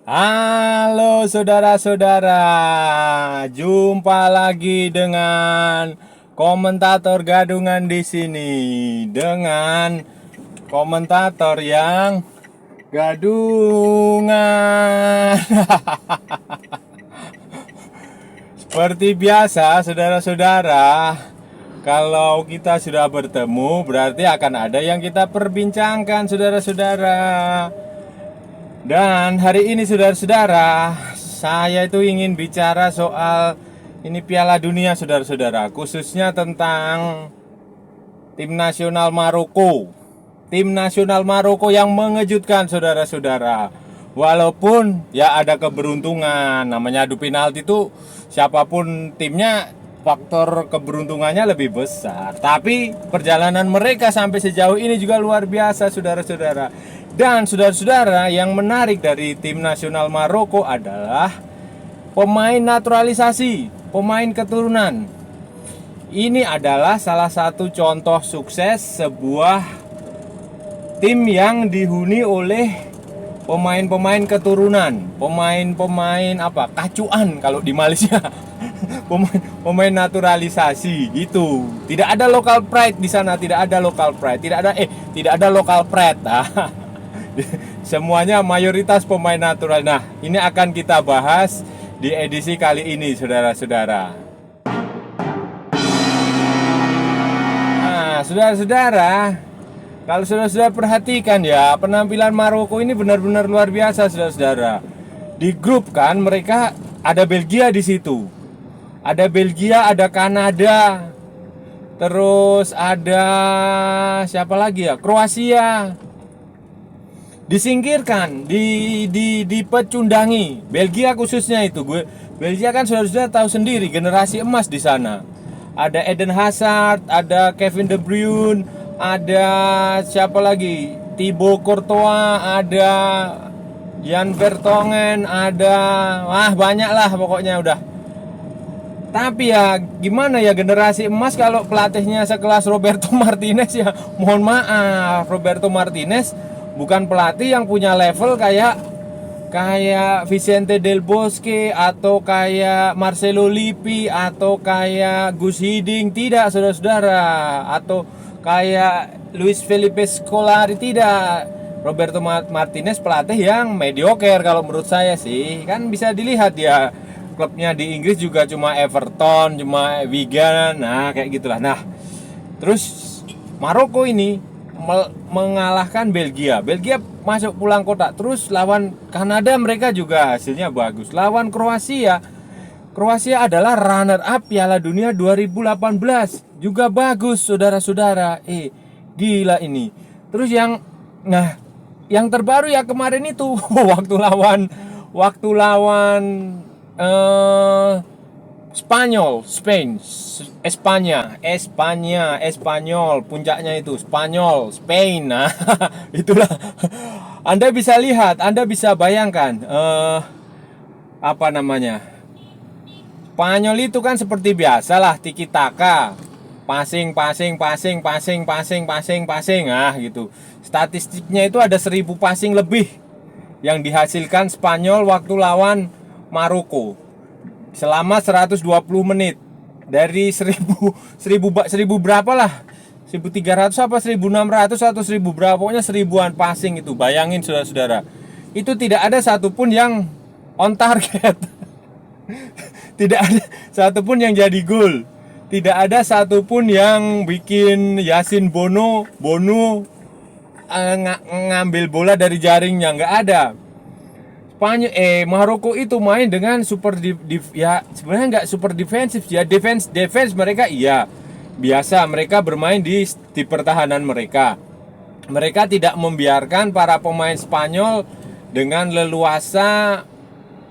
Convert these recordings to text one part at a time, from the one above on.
Halo saudara-saudara, jumpa lagi dengan komentator gadungan di sini dengan komentator yang gadungan. Seperti biasa, saudara-saudara, kalau kita sudah bertemu, berarti akan ada yang kita perbincangkan, saudara-saudara. Dan hari ini saudara-saudara, saya itu ingin bicara soal ini Piala Dunia saudara-saudara, khususnya tentang tim nasional Maroko. Tim nasional Maroko yang mengejutkan saudara-saudara. Walaupun ya ada keberuntungan, namanya adu penalti itu siapapun timnya faktor keberuntungannya lebih besar. Tapi perjalanan mereka sampai sejauh ini juga luar biasa saudara-saudara. Dan saudara-saudara, yang menarik dari tim nasional Maroko adalah pemain naturalisasi, pemain keturunan. Ini adalah salah satu contoh sukses sebuah tim yang dihuni oleh pemain-pemain keturunan, pemain-pemain kacuan kalau di Malaysia. Pemain naturalisasi gitu. Tidak ada local pride di sana, tidak ada local pride, tidak ada local pride. Semuanya mayoritas pemain natural. Nah, ini akan kita bahas di edisi kali ini, saudara-saudara. Nah, saudara-saudara, kalau saudara-saudara perhatikan ya, penampilan Maroko ini benar-benar luar biasa, saudara-saudara. Di grup kan mereka ada Belgia di situ. Ada Belgia, ada Kanada. Terus ada siapa lagi ya? Kroasia. Disingkirkan, dipecundangi. Belgia khususnya itu, Belgia kan sudah tahu sendiri generasi emas di sana. Ada Eden Hazard, ada Kevin De Bruyne, ada siapa lagi? Thibaut Courtois, ada Jan Vertonghen, ada banyak lah pokoknya udah. Tapi ya gimana ya, generasi emas kalau pelatihnya sekelas Roberto Martinez ya mohon maaf, Roberto Martinez bukan pelatih yang punya level kayak Vicente Del Bosque atau kayak Marcelo Lippi atau kayak Gus Hiddink, tidak saudara-saudara, atau kayak Luis Felipe Scolari, tidak. Roberto Martinez pelatih yang mediocre kalau menurut saya sih. Kan bisa dilihat ya, klubnya di Inggris juga cuma Everton, cuma Wigan, nah kayak gitulah. Nah, terus Maroko ini mengalahkan Belgia. Belgia masuk pulang kotak. Terus lawan Kanada mereka juga hasilnya bagus. Lawan Kroasia, Kroasia adalah runner up Piala Dunia 2018. Juga bagus saudara-saudara. Gila ini. Terus yang terbaru ya kemarin itu waktu lawan Spanyol, Espanyol, puncaknya itu Spanyol, Spain. Nah, itulah. Anda bisa lihat, Anda bisa bayangkan apa namanya? Spanyol itu kan seperti biasalah tiki taka. Passing. Gitu. Statistiknya itu ada 1000 passing lebih yang dihasilkan Spanyol waktu lawan Maroko selama 120 menit. Dari 1000 berapa lah, 1300 apa 1600 atau 1000 berapa, pokoknya 1000-an passing itu. Bayangin saudara-saudara, itu tidak ada satupun yang on target. Tidak ada satupun yang jadi gol. Tidak ada satupun yang bikin Yasin Bono ngambil bola dari jaringnya, nggak ada. Maroko itu main dengan ya sebenarnya nggak super defensif ya, defense mereka iya biasa, mereka bermain di pertahanan mereka tidak membiarkan para pemain Spanyol dengan leluasa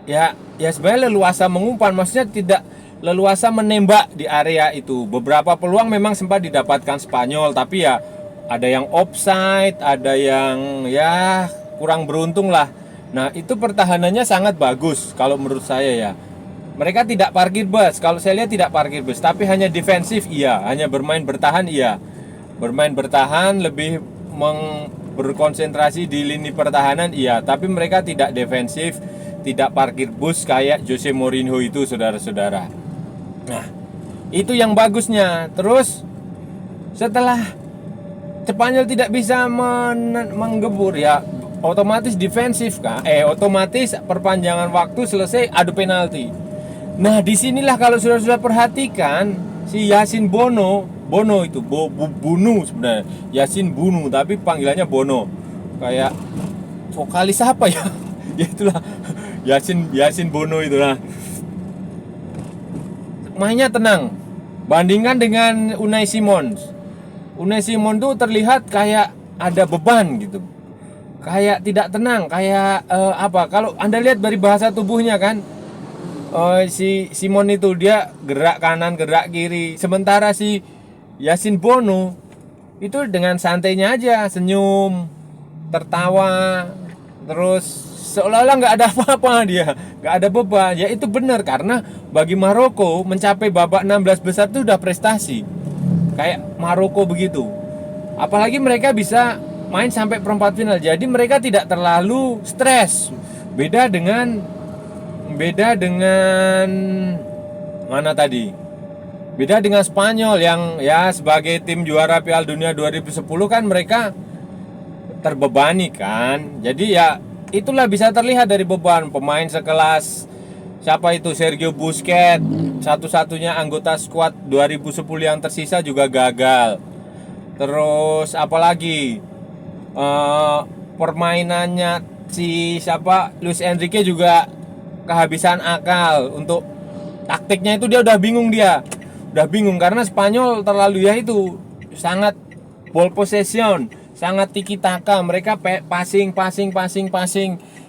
ya sebenarnya leluasa mengumpan, maksudnya tidak leluasa menembak di area itu. Beberapa peluang memang sempat didapatkan Spanyol, tapi ya ada yang offside, ada yang ya kurang beruntung lah. Nah, itu pertahanannya sangat bagus kalau menurut saya ya. Mereka tidak parkir bus, kalau saya lihat tidak parkir bus, tapi hanya defensif iya, hanya bermain bertahan iya. Bermain bertahan lebih berkonsentrasi di lini pertahanan, iya, tapi mereka tidak defensif, tidak parkir bus kayak Jose Mourinho itu, saudara-saudara. Nah, itu yang bagusnya. Terus setelah Spanyol tidak bisa menggebur, ya otomatis defensif kan, otomatis perpanjangan waktu selesai, adu penalti. Nah, disinilah kalau sudah perhatikan si Yasin Bono itu Bunu sebenarnya, Yasin Bunu tapi panggilannya Bono, kayak vokalis apa ya? Ya itulah, Yasin Bono itulah. Mainnya tenang, bandingkan dengan Unai Simon tuh terlihat kayak ada beban gitu, kayak tidak tenang, kayak kalau Anda lihat dari bahasa tubuhnya kan, si Simon itu dia gerak kanan, gerak kiri, sementara si Yasin Bono itu dengan santainya aja, senyum, tertawa, terus seolah-olah nggak ada apa-apa, dia nggak ada beban. Ya itu benar, karena bagi Maroko mencapai babak 16 besar itu udah prestasi, kayak Maroko begitu. Apalagi mereka bisa main sampai perempat final, jadi mereka tidak terlalu stres. Beda dengan mana tadi? Beda dengan Spanyol yang ya sebagai tim juara Piala Dunia 2010 kan mereka terbebani kan. Jadi ya itulah bisa terlihat dari beban pemain sekelas siapa itu, Sergio Busquets, satu-satunya anggota skuad 2010 yang tersisa juga gagal. Terus apalagi permainannya si siapa, Luis Enrique juga kehabisan akal untuk taktiknya, itu dia udah bingung karena Spanyol terlalu ya itu sangat ball possession, sangat tiki taka, mereka passing.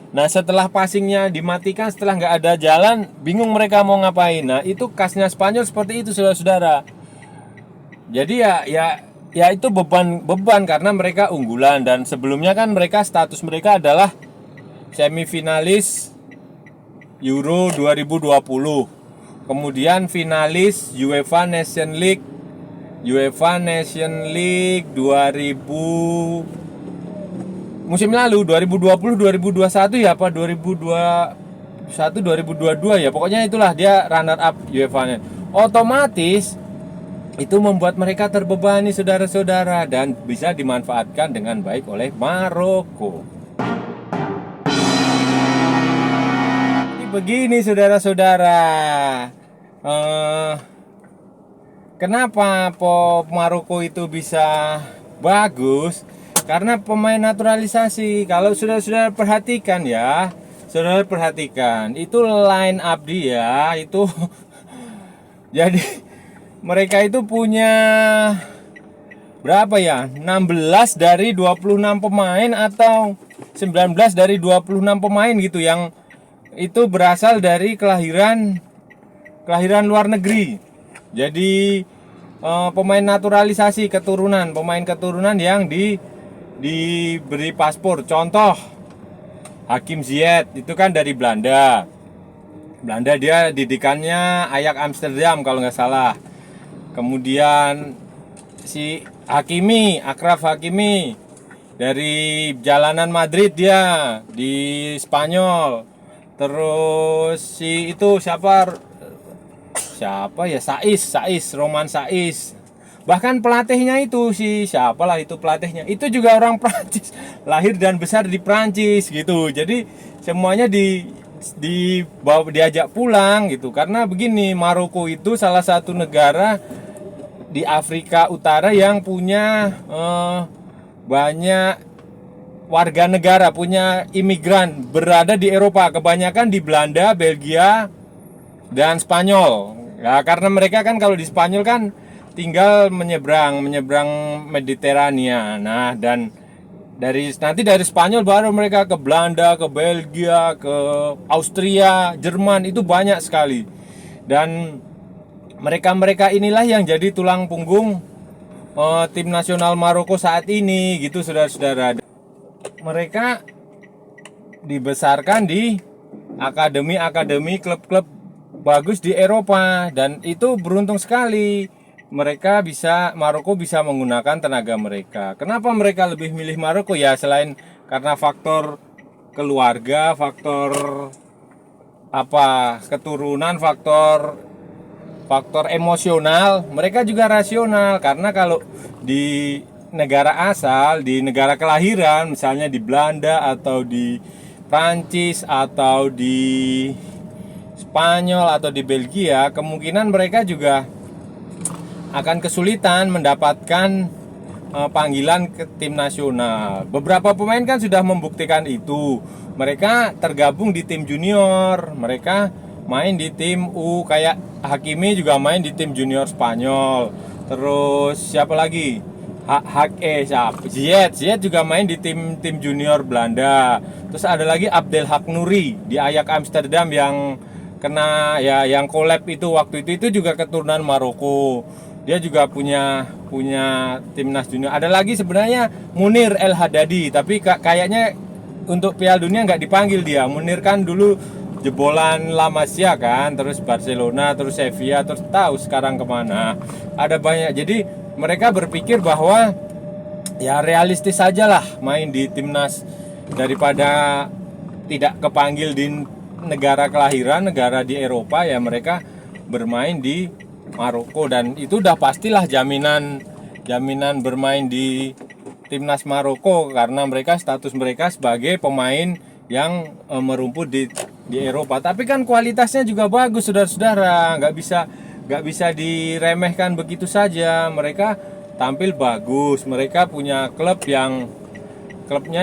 Nah setelah passingnya dimatikan, setelah nggak ada jalan, bingung mereka mau ngapain. Nah itu khasnya Spanyol seperti itu, saudara-saudara. Jadi ya itu beban karena mereka unggulan, dan sebelumnya kan status mereka adalah semifinalis Euro 2020, kemudian finalis UEFA Nation League 2000 musim lalu, 2020 2021 ya apa 2021 2022 ya, pokoknya itulah dia runner up UEFA. Otomatis itu membuat mereka terbebani, saudara-saudara, dan bisa dimanfaatkan dengan baik oleh Maroko. Jadi begini, saudara-saudara, kenapa Maroko itu bisa bagus? Karena pemain naturalisasi. Kalau sudah perhatikan ya, itu line up dia itu jadi mereka itu punya berapa ya? 16 dari 26 pemain atau 19 dari 26 pemain gitu yang itu berasal dari kelahiran luar negeri. Jadi pemain naturalisasi, pemain keturunan yang diberi paspor. Contoh Hakim Ziyech itu kan dari Belanda, dia didikannya Ajax Amsterdam kalau nggak salah. Kemudian si Achraf Hakimi dari jalanan Madrid, dia di Spanyol. Terus si itu siapa ya, Roman Saiz. Bahkan pelatihnya itu siapalah itu pelatihnya, itu juga orang Prancis, lahir dan besar di Prancis gitu. Jadi semuanya diajak pulang gitu. Karena begini, Maroko itu salah satu negara di Afrika Utara yang punya banyak warga negara, punya imigran berada di Eropa, kebanyakan di Belanda, Belgia, dan Spanyol. Ya, karena mereka kan kalau di Spanyol kan tinggal menyeberang Mediterania. Nah, dan dari Spanyol baru mereka ke Belanda, ke Belgia, ke Austria, Jerman, itu banyak sekali. Dan mereka inilah yang jadi tulang punggung tim nasional Maroko saat ini gitu, saudara-saudara. Mereka dibesarkan di akademi klub-klub bagus di Eropa, dan itu beruntung sekali. Maroko bisa menggunakan tenaga mereka. Kenapa mereka lebih milih Maroko? Ya selain karena faktor keluarga, faktor keturunan, faktor emosional, mereka juga rasional. Karena kalau di negara asal, di negara kelahiran, misalnya di Belanda atau di Prancis atau di Spanyol atau di Belgia, kemungkinan mereka juga akan kesulitan mendapatkan panggilan ke tim nasional. Beberapa pemain kan sudah membuktikan itu. Mereka tergabung di tim junior, mereka main di tim U, kayak Hakimi juga main di tim junior Spanyol. Terus siapa lagi? Ziyech juga main di tim junior Belanda. Terus ada lagi Abdel Hak Nouri di Ajax Amsterdam yang kena yang collab itu waktu itu juga keturunan Maroko. Dia juga punya timnas junior. Ada lagi sebenarnya Munir El Haddadi, tapi kayaknya untuk Piala Dunia nggak dipanggil dia. Munir kan dulu jebolan La Masia kan, terus Barcelona, terus Sevilla, terus tahu sekarang kemana. Ada banyak. Jadi mereka berpikir bahwa ya realistis saja lah main di timnas daripada tidak kepanggil di negara kelahiran, negara di Eropa, ya mereka bermain di Maroko. Dan itu udah pastilah jaminan bermain di timnas Maroko karena status mereka sebagai pemain yang merumput di Eropa. Tapi kan kualitasnya juga bagus, saudara-saudara, nggak bisa diremehkan begitu saja. Mereka tampil bagus, mereka punya klubnya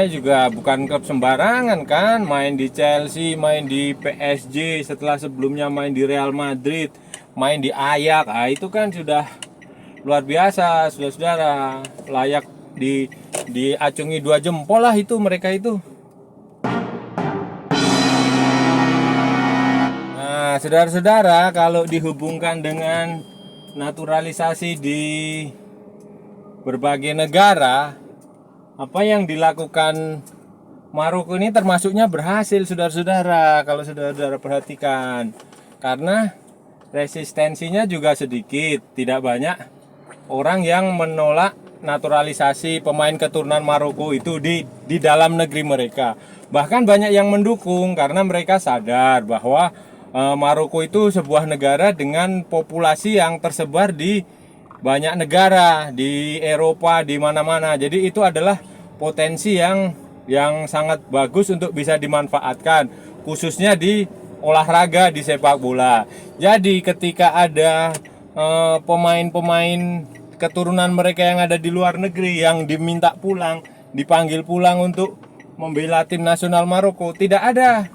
juga bukan klub sembarangan kan, main di Chelsea, main di PSG, setelah sebelumnya main di Real Madrid, main di Ajax. Itu kan sudah luar biasa, saudara-saudara, layak diacungi 2 jempol lah itu mereka itu. Nah, saudara-saudara, kalau dihubungkan dengan naturalisasi di berbagai negara, apa yang dilakukan Maroko ini termasuknya berhasil, saudara-saudara, kalau saudara-saudara perhatikan. Karena resistensinya juga sedikit, tidak banyak orang yang menolak naturalisasi pemain keturunan Maroko itu di dalam negeri mereka. Bahkan banyak yang mendukung karena mereka sadar bahwa Maroko itu sebuah negara dengan populasi yang tersebar di banyak negara di Eropa, di mana-mana. Jadi itu adalah potensi yang sangat bagus untuk bisa dimanfaatkan, khususnya di olahraga, di sepak bola. Jadi ketika ada pemain-pemain keturunan mereka yang ada di luar negeri yang diminta pulang, dipanggil pulang untuk membela tim nasional Maroko, tidak ada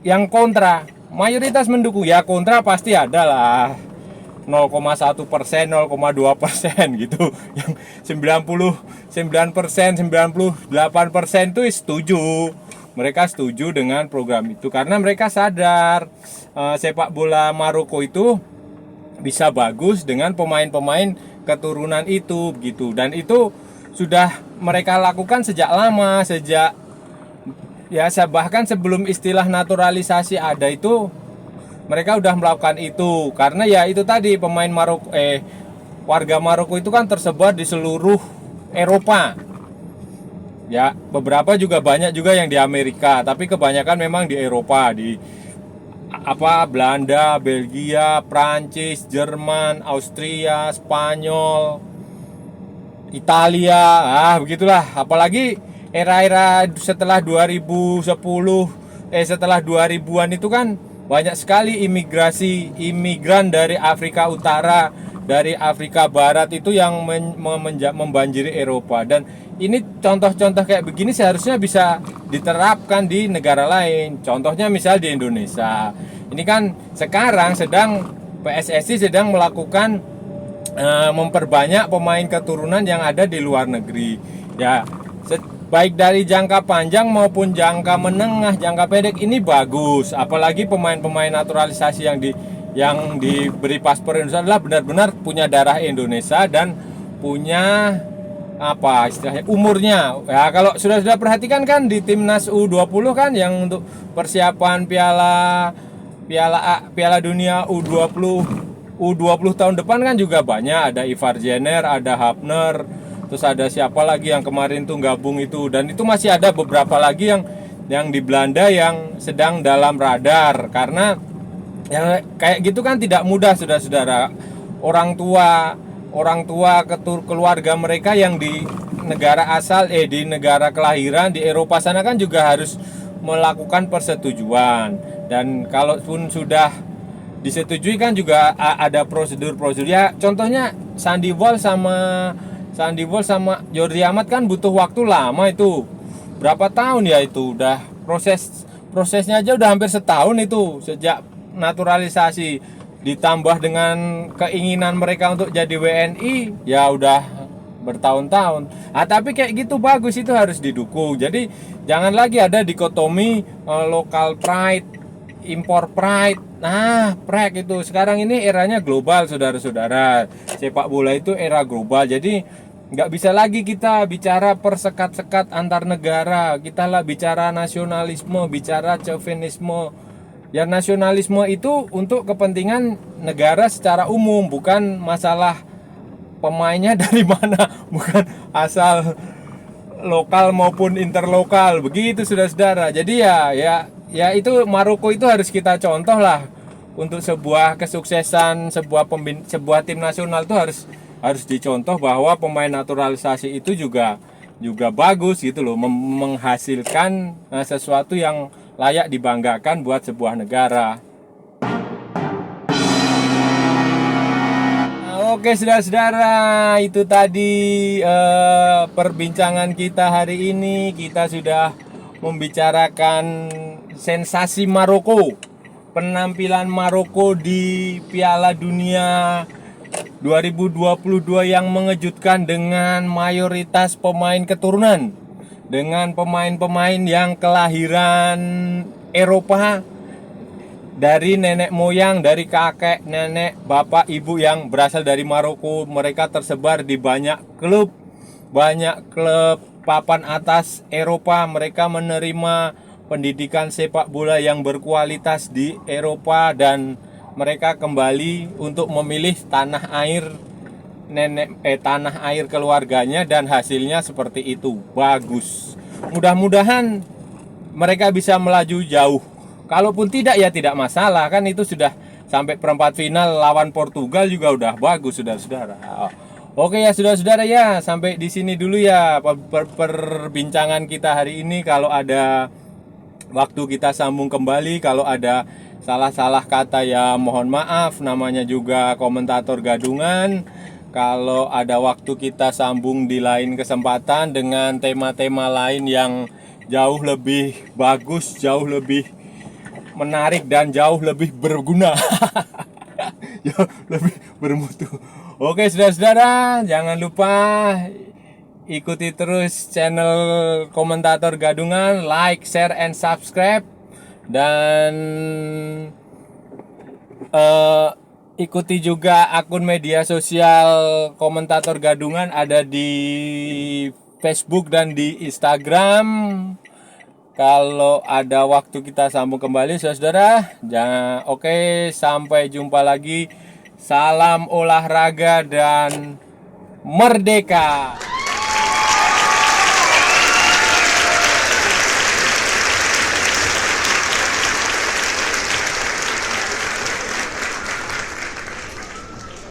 yang kontra. Mayoritas mendukung. Ya kontra pasti ada lah, 0,1%, 0,2% gitu. Yang 99%, 98% itu setuju. Mereka setuju dengan program itu karena mereka sadar sepak bola Maroko itu bisa bagus dengan pemain-pemain keturunan itu gitu. Dan itu sudah mereka lakukan sejak lama, bahkan sebelum istilah naturalisasi ada itu mereka udah melakukan itu. Karena ya itu tadi, pemain warga Maroko itu kan tersebar di seluruh Eropa. Ya, beberapa juga banyak juga yang di Amerika, tapi kebanyakan memang di Eropa, di Belanda, Belgia, Prancis, Jerman, Austria, Spanyol, Italia, begitulah. Apalagi era-era setelah 2010, itu kan banyak sekali imigran dari Afrika Utara, dari Afrika Barat itu yang membanjiri Eropa. Dan ini contoh-contoh kayak begini seharusnya bisa diterapkan di negara lain. Contohnya misal di Indonesia. Ini kan sekarang PSSI sedang melakukan memperbanyak pemain keturunan yang ada di luar negeri. Ya, baik dari jangka panjang maupun jangka menengah, jangka pendek ini bagus. Apalagi pemain-pemain naturalisasi yang diberi paspor Indonesia adalah benar-benar punya darah Indonesia dan punya istilahnya umurnya. Ya, kalau sudah perhatikan kan di timnas U20 kan yang untuk persiapan Piala Dunia U20 U20 tahun depan kan juga banyak, ada Ivar Jenner, ada Hafner, terus ada siapa lagi yang kemarin tuh gabung itu, dan itu masih ada beberapa lagi yang di Belanda yang sedang dalam radar. Karena yang kayak gitu kan tidak mudah, saudara-saudara. Orang tua keluarga mereka yang di negara asal, di negara kelahiran di Eropa sana kan juga harus melakukan persetujuan. Dan kalaupun sudah disetujui kan juga ada prosedur-prosedur ya. Contohnya Sandy Walsh sama Jordi Amat kan butuh waktu lama itu. Berapa tahun ya itu, udah prosesnya aja udah hampir setahun itu sejak naturalisasi, ditambah dengan keinginan mereka untuk jadi WNI ya udah bertahun-tahun. Tapi kayak gitu bagus, itu harus didukung. Jadi jangan lagi ada dikotomi local pride, impor pride. Nah, pride itu sekarang ini eranya global, saudara-saudara. Sepak bola itu era global. Jadi nggak bisa lagi kita bicara persekat-sekat antar negara. Kita lah bicara nasionalisme, bicara chauvinisme. Ya, nasionalisme itu untuk kepentingan negara secara umum, bukan masalah pemainnya dari mana, bukan asal lokal maupun interlokal. Begitu saudara-saudara. Jadi ya itu Maroko itu harus kita contoh lah. Untuk sebuah kesuksesan sebuah tim nasional itu harus dicontoh bahwa pemain naturalisasi itu juga bagus gitu loh, menghasilkan sesuatu yang layak dibanggakan buat sebuah negara. Oke saudara-saudara, itu tadi perbincangan kita hari ini. Kita sudah membicarakan sensasi Maroko, penampilan Maroko di Piala Dunia 2022 yang mengejutkan dengan mayoritas pemain keturunan, dengan pemain-pemain yang kelahiran Eropa, dari nenek moyang, dari kakek, nenek, bapak, ibu yang berasal dari Maroko. Mereka tersebar di banyak klub papan atas Eropa. Mereka menerima pendidikan sepak bola yang berkualitas di Eropa, dan mereka kembali untuk memilih tanah air tanah air keluarganya, dan hasilnya seperti itu, bagus. Mudah-mudahan mereka bisa melaju jauh. Kalaupun tidak ya tidak masalah, kan itu sudah sampai perempat final lawan Portugal juga udah bagus, saudara-saudara. Oke ya saudara-saudara, ya sampai di sini dulu ya perbincangan kita hari ini. Kalau ada waktu kita sambung kembali. Kalau ada salah-salah kata ya mohon maaf, namanya juga komentator gadungan. Kalau ada waktu kita sambung di lain kesempatan dengan tema-tema lain yang jauh lebih bagus, jauh lebih menarik, dan jauh lebih berguna. Jauh lebih bermutu. Oke saudara-saudara, jangan lupa ikuti terus channel komentator gadungan, like, share, and subscribe. Dan ikuti juga akun media sosial komentator gadungan, ada di Facebook dan di Instagram. Kalau ada waktu kita sambung kembali saudara. Oke, sampai jumpa lagi. Salam olahraga dan merdeka.